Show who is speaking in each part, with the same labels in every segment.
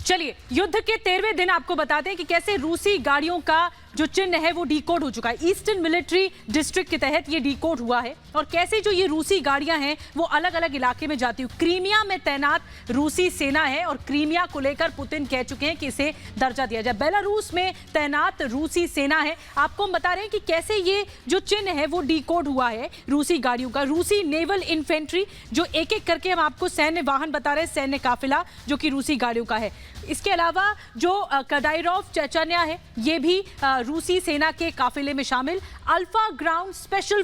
Speaker 1: चलिए युद्ध के 13वें दिन आपको बताते हैं कि कैसे रूसी गाड़ियों का जो चिन्ह है वो डीकोड हो चुका है। ईस्टर्न मिलिट्री डिस्ट्रिक्ट के तहत ये डीकोड हुआ है और कैसे जो ये रूसी गाड़ियां हैं वो अलग अलग इलाके में जाती हुई। क्रीमिया में तैनात रूसी सेना है और क्रीमिया को लेकर पुतिन कह चुके हैं कि इसे दर्जा दिया जाए। बेलारूस में तैनात रूसी सेना है। आपको हम बता रहे हैं कि कैसे ये जो चिन्ह है वो डीकोड हुआ है रूसी गाड़ियों का। रूसी नेवल इन्फेंट्री जो एक एक करके हम आपको सैन्य वाहन बता रहे हैं, सैन्य काफिला जो कि रूसी गाड़ियों का है। इसके अलावा जो कदाइरोव चेचन्या है ये भी रूसी सेना के काफिले में शामिल। अल्फा ग्राउंड स्पेशल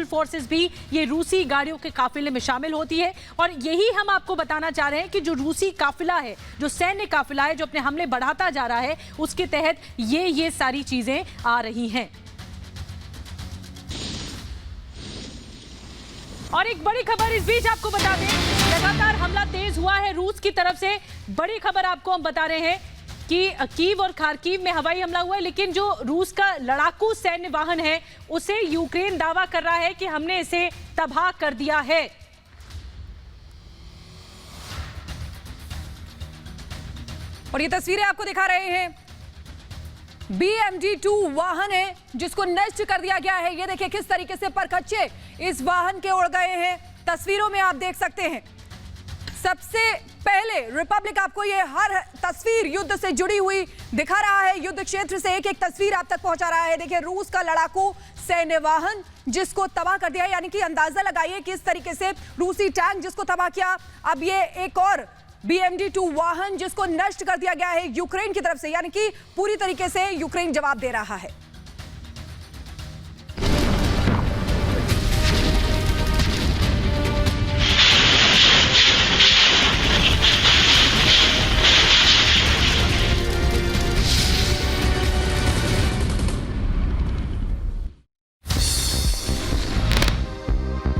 Speaker 1: फोर्सेस भी ये रूसी गाड़ियों के काफिले में शामिल होती है। और यही हम आपको बताना चाह रहे हैं कि जो रूसी काफिला है, जो सैन्य काफिला है, जो अपने हमले बढ़ाता जा रहा है, उसके तहत ये सारी चीजें आ रही हैं। और एक बड़ी खबर इस बीच आपको बता दें, लगातार हमला तेज हुआ है रूस की तरफ से। बड़ी खबर आपको हम बता रहे हैं कि कीव और खार्किव में हवाई हमला हुआ है, लेकिन जो रूस का लड़ाकू सैन्य वाहन है उसे यूक्रेन दावा कर रहा है कि हमने इसे तबाह कर दिया है।
Speaker 2: और ये तस्वीरें आपको दिखा रहे हैं, BMD-2 वाहन है जिसको नष्ट कर दिया गया है। ये देखिए किस तरीके से परखच्चे इस वाहन के उड़ गए हैं। तस्वीरों में आप देख सकते हैं। सबसे पहले रिपब्लिक आपको ये हर तस्वीर युद्ध से जुड़ी हुई दिखा रहा है। युद्ध क्षेत्र से एक एक तस्वीर आप तक पहुंचा रहा है। देखिए रूस का लड़ाकू सैन्य वाहन जिसको तबाह कर दिया, यानी कि अंदाजा लगाइए किस तरीके से रूसी टैंक जिसको तबाह किया। अब ये एक और BMD-2 वाहन जिसको नष्ट कर दिया गया है यूक्रेन की तरफ से, यानी कि पूरी तरीके से यूक्रेन जवाब दे रहा है।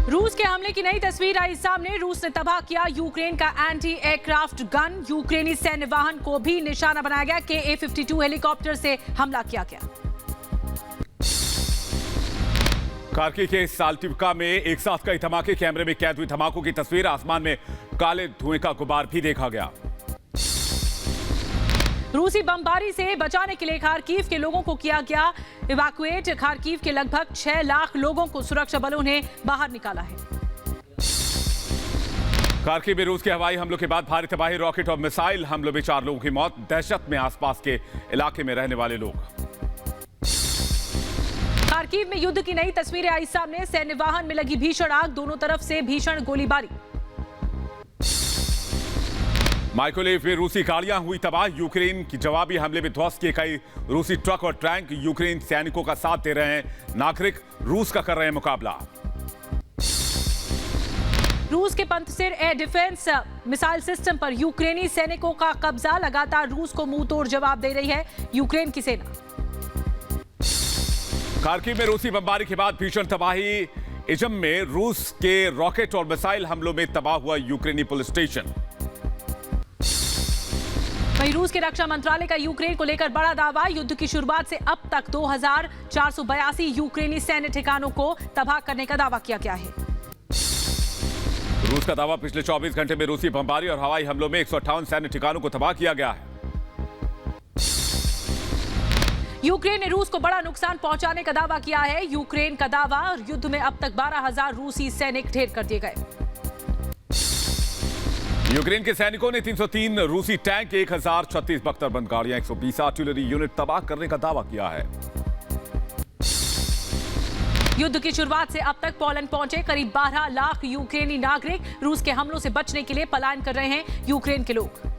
Speaker 1: रूस के हमले की नई तस्वीर आई सामने। रूस ने तबाह किया यूक्रेन का एंटी एयरक्राफ्ट गन। यूक्रेनी सैन्य वाहन को भी निशाना बनाया गया। KA-52 हेलीकॉप्टर से हमला किया गया।
Speaker 3: खार्किव के साल्टिवका में एक साथ कई धमाके, कैमरे में कैद हुई धमाकों की तस्वीर। आसमान में काले धुएं का गुबार भी देखा गया।
Speaker 1: रूसी बमबारी से बचाने के लिए खार्किव के लोगों को किया गया इवैक्यूएट। खार्किव के लगभग 6 लाख लोगों को सुरक्षा बलों ने बाहर निकाला है।
Speaker 3: खार्किव में रूस के हवाई हमलों के बाद भारी तबाही, रॉकेट और मिसाइल हमलों में 4 लोगों की मौत। दहशत में आसपास के इलाके में रहने वाले लोग।
Speaker 1: खार्किव में युद्ध की नई तस्वीरें आई सामने। सैन्य वाहन में लगी भीषण आग, दोनों तरफ से भीषण गोलीबारी।
Speaker 3: माइकोलेव में रूसी गाड़ियां हुई तबाह। यूक्रेन की जवाबी हमले में ध्वस्त किए कई रूसी ट्रक और टैंक। यूक्रेन सैनिकों का साथ दे रहे हैं नागरिक, रूस का कर रहे हैं मुकाबला।
Speaker 1: रूस के पंतसिर एयर डिफेंस मिसाइल सिस्टम पर यूक्रेनी सैनिकों का कब्जा। लगातार रूस को मुंह तोड़ जवाब दे रही है यूक्रेन की सेना।
Speaker 3: खार्किव में रूसी बमबारी के बाद भीषण तबाही। इजम में रूस के रॉकेट और मिसाइल हमलों में तबाह हुआ यूक्रेनी पुलिस स्टेशन।
Speaker 1: वहीं रूस के रक्षा मंत्रालय का यूक्रेन को लेकर बड़ा दावा। युद्ध की शुरुआत से अब तक 2482 यूक्रेनी सैन्य ठिकानों को तबाह करने का दावा किया गया है।
Speaker 3: रूस का दावा, पिछले 24 घंटे में रूसी बमबारी और हवाई हमलों में 158 सैन्य ठिकानों को तबाह किया गया है।
Speaker 1: यूक्रेन ने रूस को बड़ा नुकसान पहुंचाने का दावा किया है। यूक्रेन का दावा, और युद्ध में अब तक 12,000 रूसी सैनिक ढेर कर दिए गए।
Speaker 3: यूक्रेन के सैनिकों ने 303 रूसी टैंक, 1036 बख्तरबंद गाड़ियां, 120 आर्टिलरी यूनिट तबाह करने का दावा किया है।
Speaker 1: युद्ध की शुरुआत से अब तक पोलैंड पहुंचे करीब 12 लाख यूक्रेनी नागरिक। रूस के हमलों से बचने के लिए पलायन कर रहे हैं यूक्रेन के लोग।